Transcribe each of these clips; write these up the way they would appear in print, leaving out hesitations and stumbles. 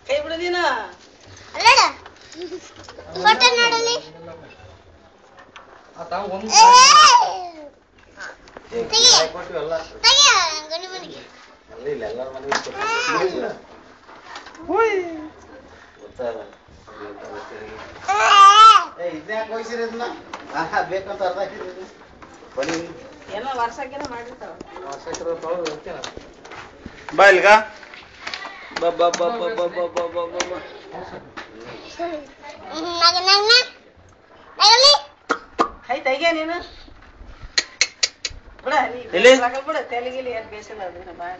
ಕೈ ಬಿಡೋದಿನ ಬೇಕಂತ ಅರ್ಧ ಏನೋ ವರ್ಷಕ್ಕೇನೋ ಮಾಡಿರ್ತಾವ ಬಾ ಇಲ್ಗ ಐತೈಗೆ ನೀನು ಬಿಡ ಬಿಡ ತೆಲಿಗಿಲಿ ಏನ್ ಬೇಸಿಲ್ಲ ಅದು ಭಾಳ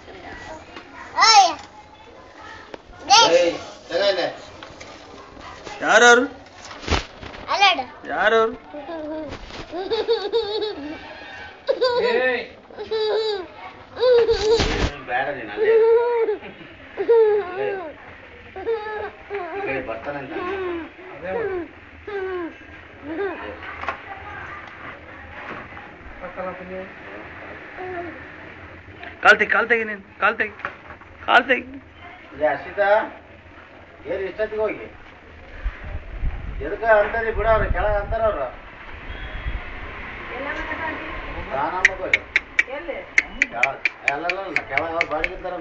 ಯಾರವ್ರು ಯಾರವ್ರು ಬೇಡ ಬರ್ತಾನಂತ ಕಾಲ್ ತೆಗಿ ನೀನು ಕಾಲ್ ತೆಗಿ ಅರ್ಷಿತಾ ಏನು ಇಷ್ಟೊತ್ತಿಗೆ ಹೋಗಿ ಎದಕ್ಕ ಅಂತಾರಿ ಬಿಡ ಅವ್ರ ಕೆಳಗೆ ಅಂತಾರ ಅವ್ರ ಎಲ್ಲ ಕೆಳಗೆ ಬಾಡಿಗೆ ಇದ್ದಾರ